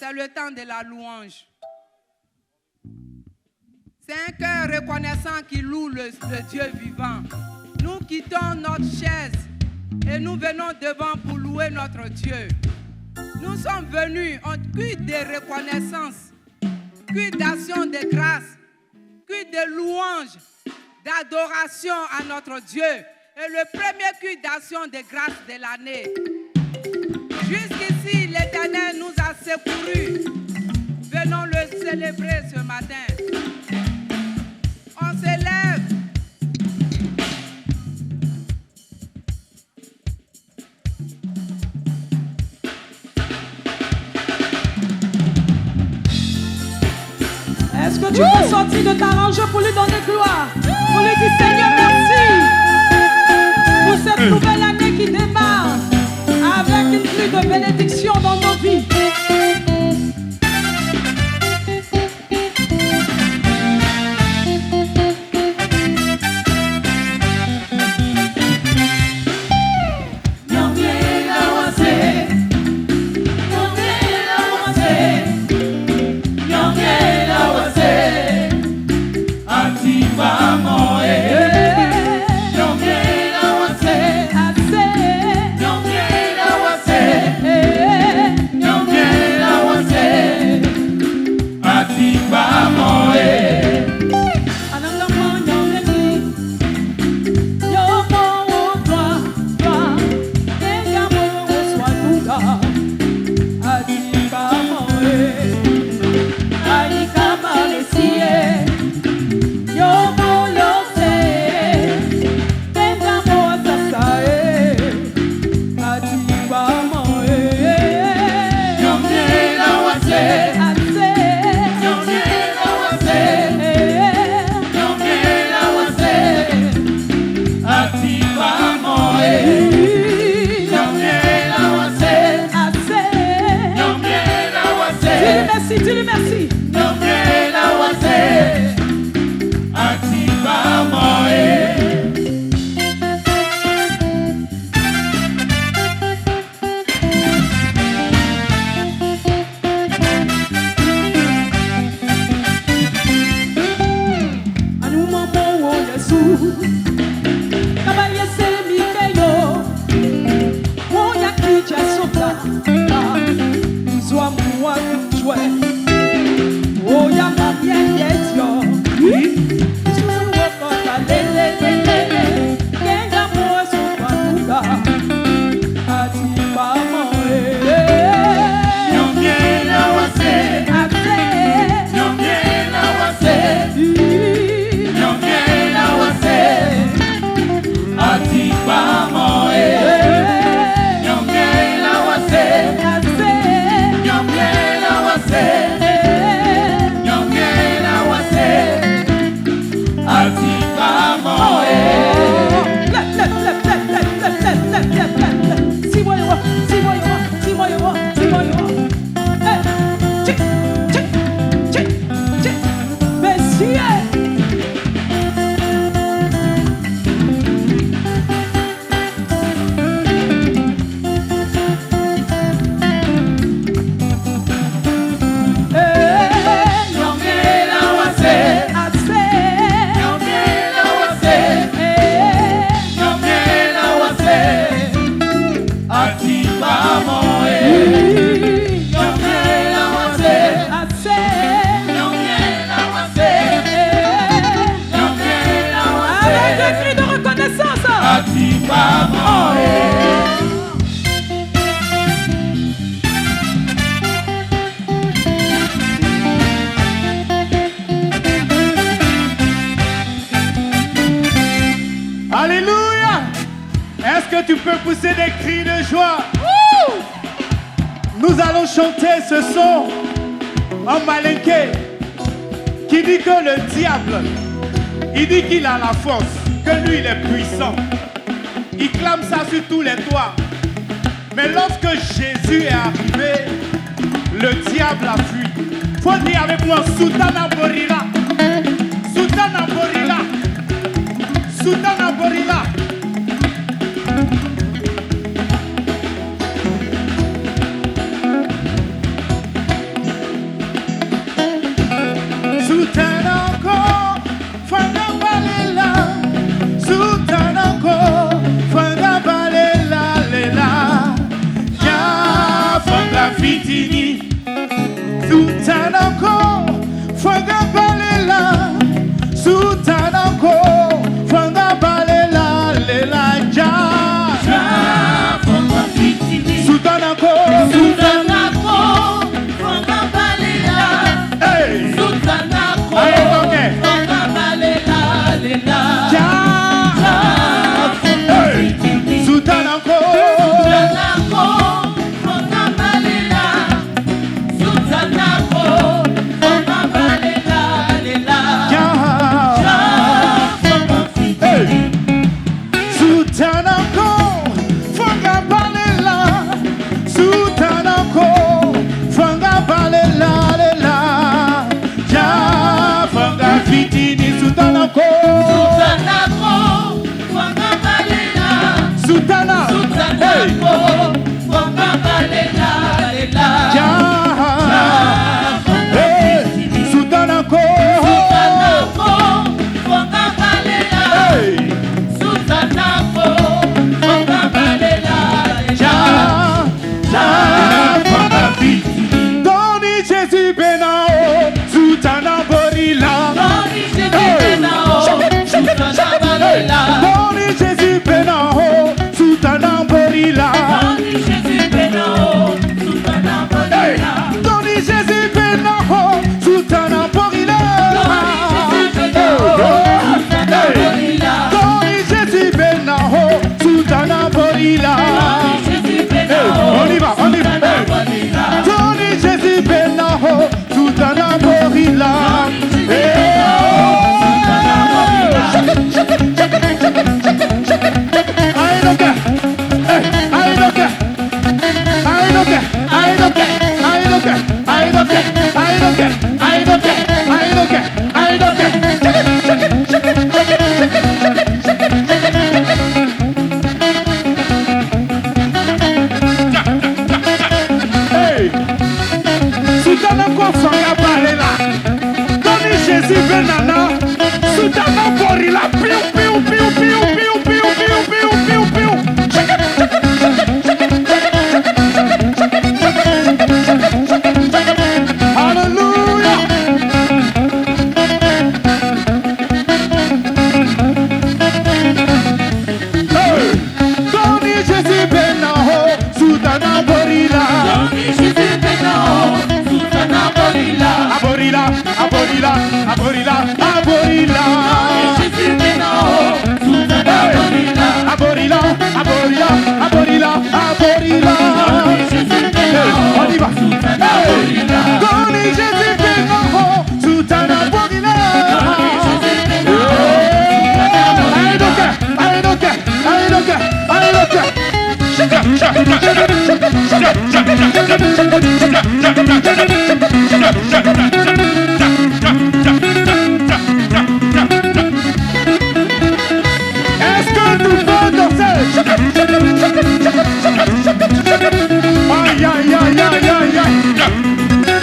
C'est le temps de la louange. C'est un cœur reconnaissant qui loue le Dieu vivant. Nous quittons notre chaise et nous venons devant pour louer notre Dieu. Nous sommes venus en cri de reconnaissance, cri d'action de grâce, cri de louange, d'adoration à notre Dieu. Et le premier cri d'action de grâce de l'année. Jusqu'ici, l'Éternel nous a secourus. Venons le célébrer ce matin. On s'élève. Est-ce que tu peux sortir de ta range pour lui donner gloire? Pour lui dire Seigneur, merci pour cette nouvelle année qui démarre avec une pluie de bénédiction dans nos vies. Alléluia! Est-ce que tu peux pousser des cris de joie? Nous allons chanter ce son en malinqué qui dit que le diable, il dit qu'il a la force, que lui il est puissant. Il clame ça sur tous les toits. Mais lorsque Jésus est arrivé, le diable a fui. Faut dire avec moi, Soutana Borila. Soutana Borila. Soutana Borila. Soutanako, Soutanako, Wakabalela, Soutana, Soutanako, Wakabalela, Lela. hey, Soutanako, Soutanako, Wakabalela, hey, Soutanako, Wakabalela, Lela. Doni Jésus Benao, Soutana Borila. Doni Jésus Benao, Soutana Borila. Doni Jésus Benao, Soutana Borila. Doni Jésus Benao, Soutana Borila. Doni Jésus Benao, Soutana Borila. Doni Jésus Benao, Soutana Borila. On y va, on y va. Doni Jésus Benao, Soutana Borila. Jésus Benana, Soutana Borila, piou piou piou piou piou piou piou piou piou. Alléluia. Doni Jésus Benao, Soutana Borila. Doni Jésus Benao, Soutana Borila. Aborila, aborila, aborila, aborila. Doni Jésus Benao, Soutana Borila. Aborila, aborila, aborila, aborila. Doni Jésus Benao, On y va. Soutana Borila. Doni Jésus Benao, Soutana Borila. Doni Jésus Benao, Est-ce que nous pouvons danser? Aïe, aïe, aïe, aïe, aïe, aïe.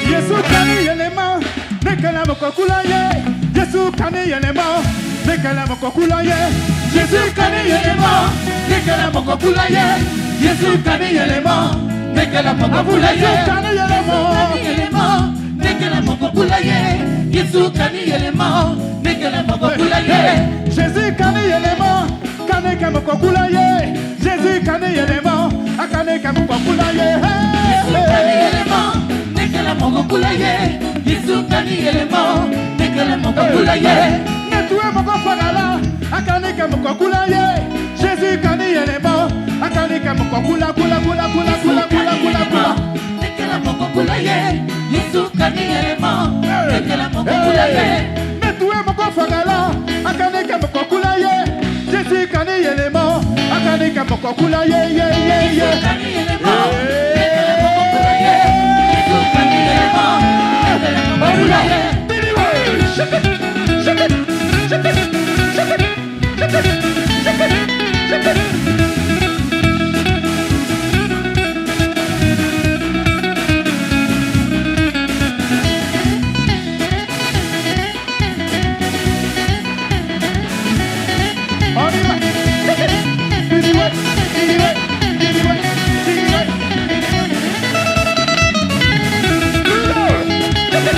Jésus kani yelema, nekala mokokula ye. Jésus kani yelema, nekala mokokula ye. Jésus kani yelema, nekala mokokula ye. Kani yelema, nekala mokokula ye. Jésus kani yelema, nekala mokokula ye. Jésus kani yelema, kani mokokula ye. Jésus kani yelema, akane mokokula ye. Jésus kani yelema, nekala mokokula ye. Jésus kani yelema, nekala mokokula ye. Netue mokofagala, akane mokokula ye. Jésus kani yelema, akane mokokula kula kula kula kula kula kula kula. Nekala mokokula ye. Jésus kani yelema, nekala mokokula ye. Netue mokofagala, akane mokokula ye. Jésus kani yelema, akane mokokula ye ye ye ye. Jésus kani yelema, nekala mokokula ye. Jésus kani yelema, nekala mokokula ye. Shake it, shake it, shake it, shake it, shake it, shake it, shake it. On y va. Shake it. Give it away, give it away, give it away, give it away. Lord, shake it.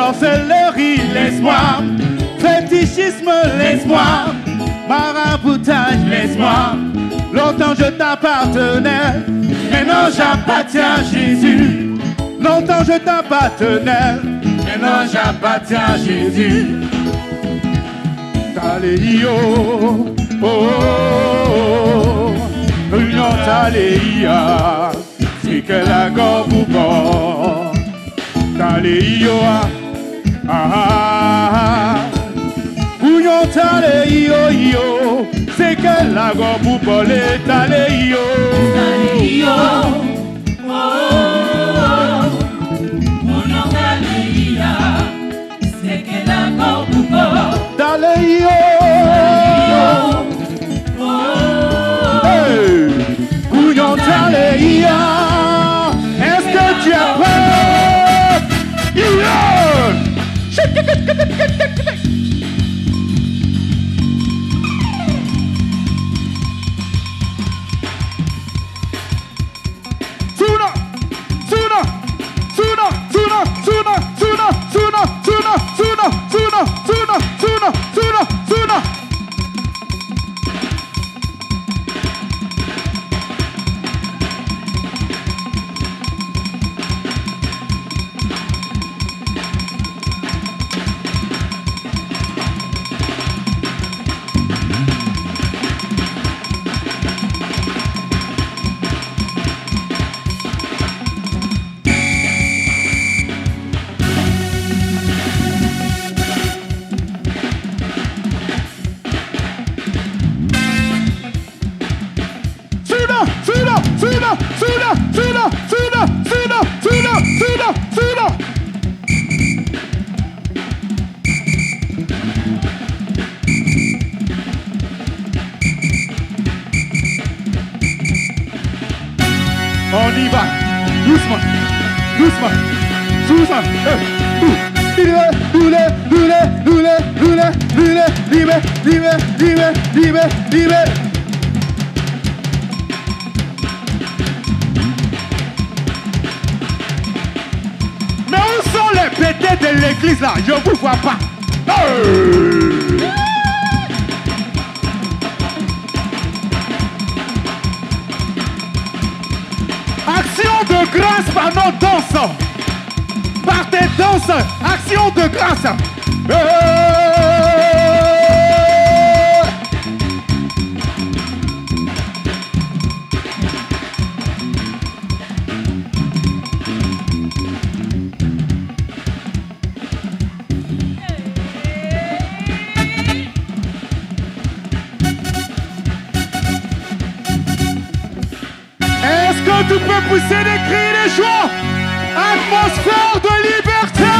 sorcellerie, laisse-moi. Fétichisme, laisse-moi. Maraboutage, laisse-moi. Longtemps je t'appartenais, maintenant j'appartiens à Jésus. Longtemps je t'appartenais, maintenant j'appartiens à Jésus. Taléio, oh, oh, oh, non taléia, c'est que la gorbouba. Taléio, ah, bouillon taléio, yo, c'est que la gorbouba, les taléio. Taléio, oh, bouillon taléia, c'est que la gorbouba. Taléio, hey, bouillon taléia, est-ce que tu es prêt? Suna, Suna, Suna, Suna, Suna, Suna, Suna, Suna, Suna, Suna, Suna, Suna, Suna, Suna. On y va, doucement, doucement, doucement. Mais où sont les pétés de l'église là? Je vous vois pas. Action de grâce par nos danses. Par tes danses. Action de grâce. Est-ce que tu peux pousser des cris de joie? Atmosphère de liberté!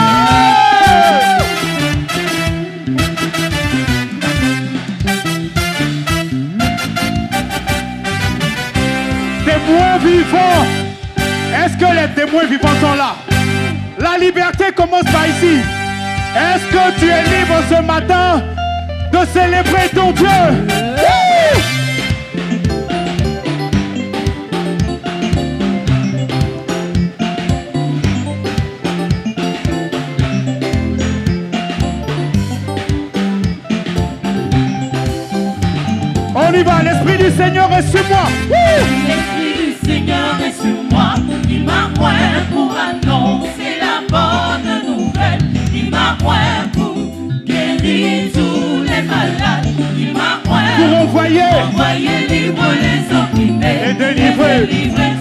Témoins vivants! Est-ce que les témoins vivants sont là? La liberté commence par ici. Est-ce que tu es libre ce matin de célébrer ton Dieu? On y va, l'Esprit du Seigneur est sur moi. L'Esprit du Seigneur est sur moi. Il m'a oint pour annoncer la bonne nouvelle. Il m'a oint pour guérir tous les malades. Il m'a oint pour envoyer libre les opprimés et délivrer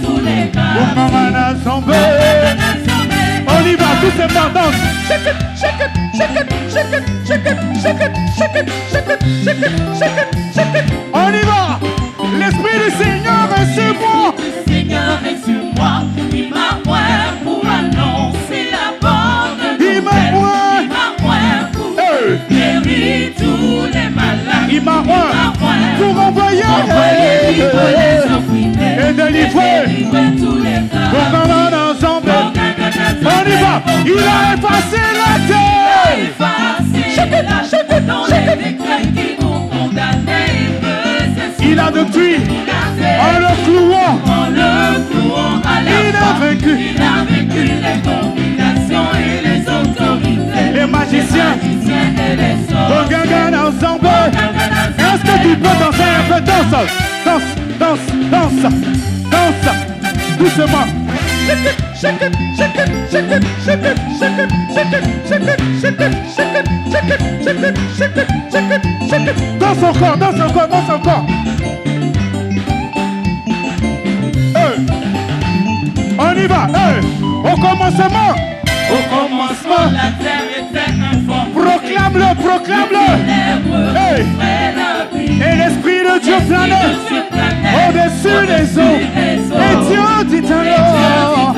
tous les pour bas. Mamana Zambé. On y va, tous ces danse. Shake it, shake it, shake it, shake it, shake it, shake it, shake it, shake it, shake it, shake it, shake it. On y va. L'Esprit du Seigneur est sur moi. Le Seigneur est sur moi. Il m'a oint pour annoncer la bonne nouvelle. Il m'a oint. Il m'a oint pour guérir tous les malades. Il m'a oint pour envoyer libre les opprimés et délivrer tous les bas. pour Mamana Zambé. On y va. Il a effacé la terre. Dans les décrets qui m'ont condamné, il a depuis, en le clouant, à la il a vaincu. les dominations et les autorités. Bonganga ensemble. Est-ce que tu peux danser un peu? Danse, danse, danse, danse, danse. Doucement. Shake it, shake it, shake it, shake it, shake it, shake it, shake it, shake it, shake it, shake it, shake it, shake it, shake it, shake it, shake it. Danse encore, danse encore, danse encore. On y va, au commencement. Au commencement, la terre était informe. Proclame-le, proclame-le. Et l'Esprit de Dieu planait au-dessus des eaux. Et Dieu dit alors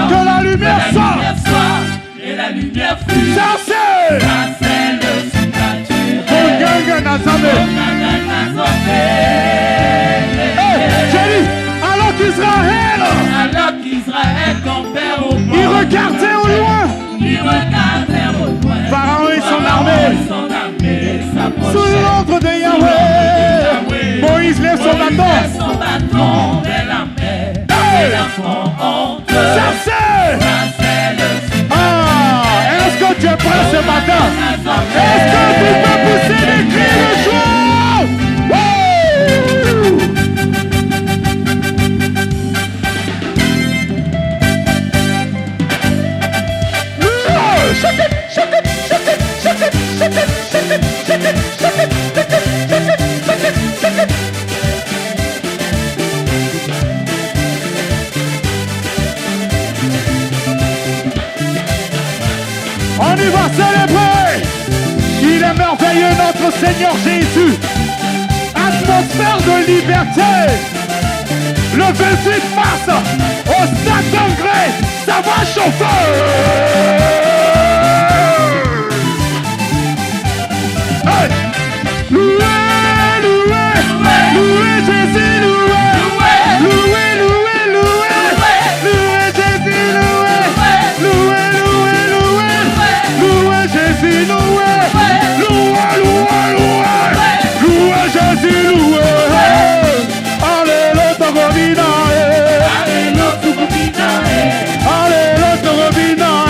que la lumière soit. Et la lumière fut. Ça c'est le signature. Bonganga Nazamé. J'ai dit, alors qu'Israël campait au port, il regardait au loin. Pharaon et son armée. Sous l'ordre de Yahweh, Moïse lève son bâton. Ça c'est. Est-ce que tu es prêt ce matin? Est-ce que tu peux pousser des cris de joie? Shake it, shake it, shake it, shake it, shake it, shake it, shake it, shake it, shake it, shake it, shake it, shake it. On y va célébrer. Il est merveilleux notre Seigneur Jésus. Atmosphère de liberté. Le 28 mars au Stade d'Anglais, ça va chauffer. Hey! Louez, louez, louez Jésus, louez, louez, louez, louez, louez Jésus, louez, louez, louez, louez, louez Jésus, louez, louez, louez, louez, louez Jésus, louez. Alléluia, Togobina, Alléluia, Togobina, Alléluia, Togobina,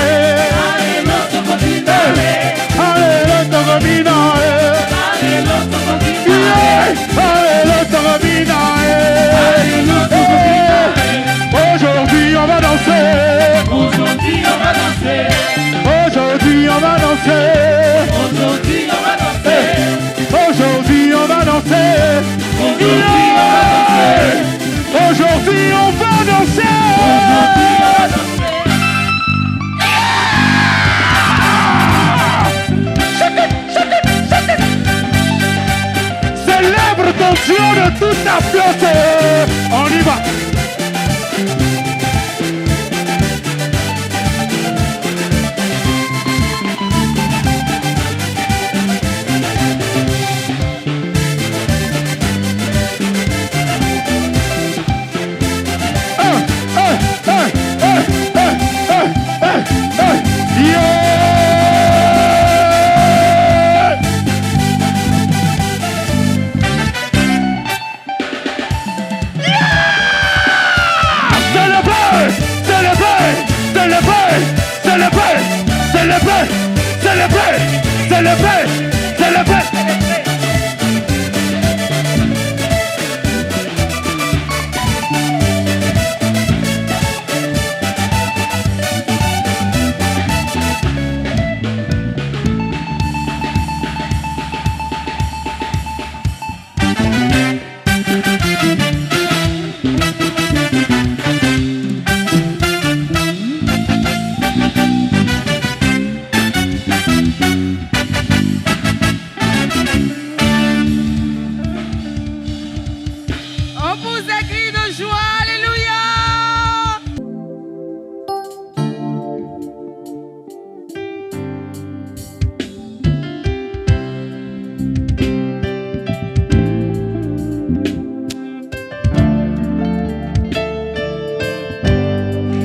Alléluia, Togobina. Aujourd'hui on va danser. Aujourd'hui on va danser. Aujourd'hui on va danser. Aujourd'hui on va danser. Aujourd'hui on va danser. Aujourd'hui on va danser. Célèbre ton Dieu de toute ta fierté. On y va.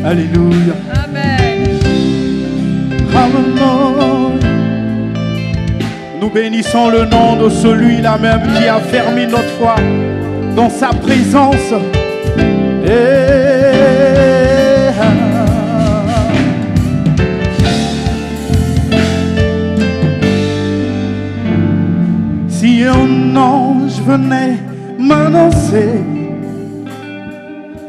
Alléluia. Amen. Alléluia. Nous bénissons le nom de celui-là même qui a fermé notre foi dans sa présence. venait m'annoncer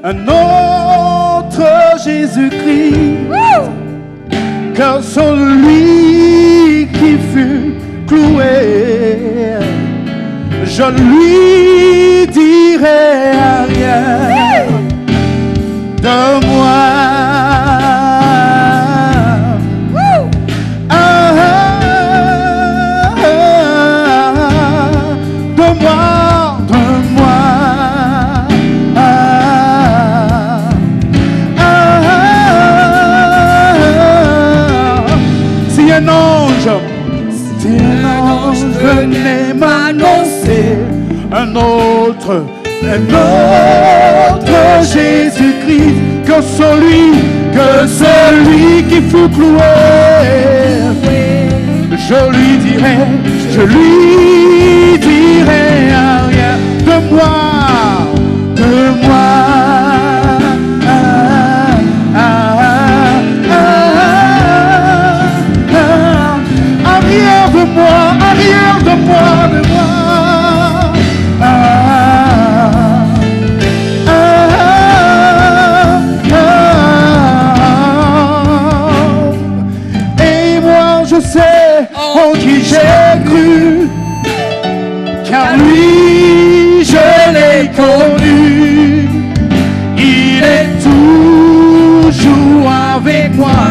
un autre Jésus-Christ que celui qui fut cloué. Je lui dirai rien de moi. Venez m'annoncer un autre Jésus-Christ que celui qui fut cloué. Je lui dirai rien de moi. Arrière de moi. Et moi je sais en qui j'ai cru, car lui je l'ai connu. Il est toujours avec moi.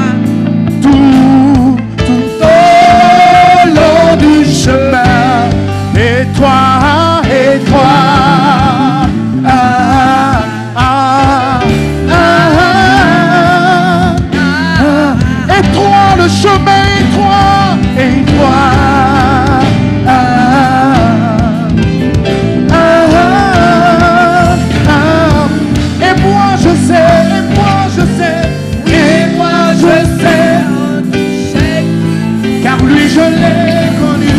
Chemin, et toi, et toi le chemin, et toi, et moi je sais, car lui je l'ai connu.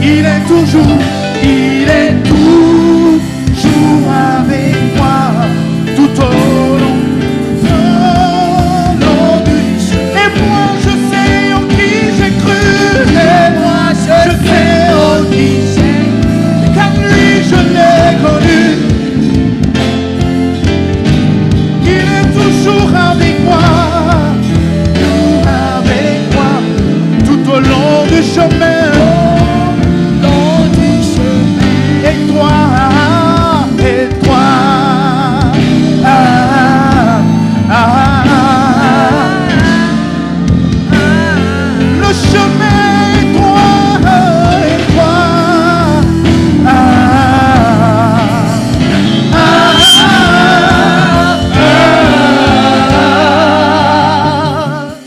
Il est toujours